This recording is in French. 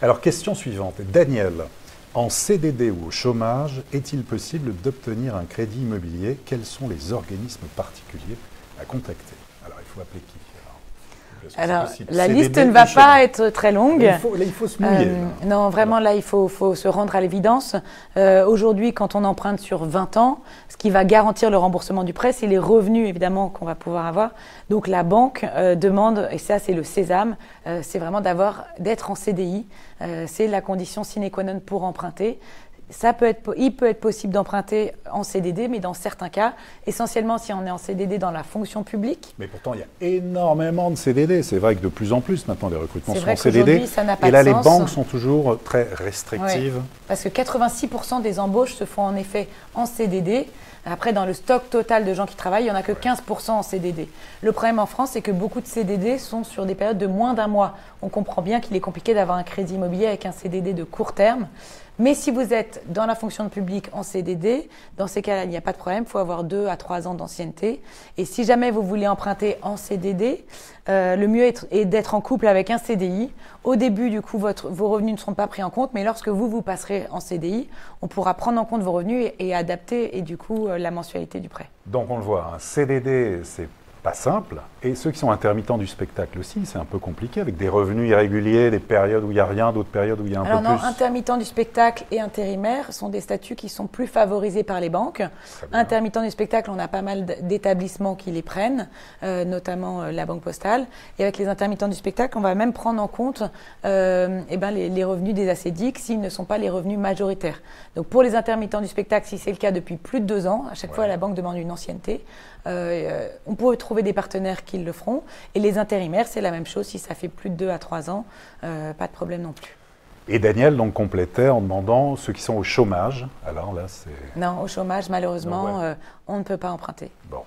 Alors, question suivante. Daniel, en CDD ou au chômage, est-il possible d'obtenir un crédit immobilier? Quels sont les organismes particuliers à contacter? Alors, il faut appeler qui? Alors, la liste ne va pas être très longue. Là, il faut se mouiller. Non, vraiment, là, il faut se rendre à l'évidence. Aujourd'hui, quand on emprunte sur 20 ans, ce qui va garantir le remboursement du prêt, c'est les revenus, évidemment, qu'on va pouvoir avoir. Donc, la banque demande, et ça, c'est le sésame, c'est vraiment d'être en CDI. C'est la condition sine qua non pour emprunter. Il peut être possible d'emprunter en CDD, mais dans certains cas, essentiellement si on est en CDD dans la fonction publique. Mais pourtant, il y a énormément de CDD. C'est vrai que de plus en plus, maintenant, les recrutements sont en CDD. Ça n'a pas de sens. Et là, les banques sont toujours très restrictives. Ouais, parce que 86% des embauches se font en effet en CDD. Après, dans le stock total de gens qui travaillent, il n'y en a que 15% en CDD. Le problème en France, c'est que beaucoup de CDD sont sur des périodes de moins d'un mois. On comprend bien qu'il est compliqué d'avoir un crédit immobilier avec un CDD de court terme. Mais si vous êtes dans la fonction publique en CDD, dans ces cas-là, il n'y a pas de problème. Il faut avoir 2 à 3 ans d'ancienneté. Et si jamais vous voulez emprunter en CDD, le mieux est d'être en couple avec un CDI. Au début, du coup, vos revenus ne seront pas pris en compte. Mais lorsque vous passerez en CDI, on pourra prendre en compte vos revenus et adapter, et du coup, la mensualité du prêt. Donc, on le voit, un CDD, c'est pas simple. Et ceux qui sont intermittents du spectacle aussi, c'est un peu compliqué, avec des revenus irréguliers, des périodes où il n'y a rien, d'autres périodes où il y a un peu plus. Alors, intermittents du spectacle et intérimaires sont des statuts qui sont plus favorisés par les banques. Intermittents du spectacle, on a pas mal d'établissements qui les prennent, notamment la Banque Postale. Et avec les intermittents du spectacle, on va même prendre en compte les revenus des assédiques s'ils ne sont pas les revenus majoritaires. Donc, pour les intermittents du spectacle, si c'est le cas depuis plus de 2 ans, à chaque fois, la banque demande une ancienneté. On peut trouver des partenaires qui le feront. Et les intérimaires, c'est la même chose. Si ça fait plus de 2 à 3 ans, pas de problème non plus. Et Daniel donc complétait en demandant ceux qui sont au chômage. Alors là, c'est... Non, au chômage, malheureusement, on ne peut pas emprunter. Bon.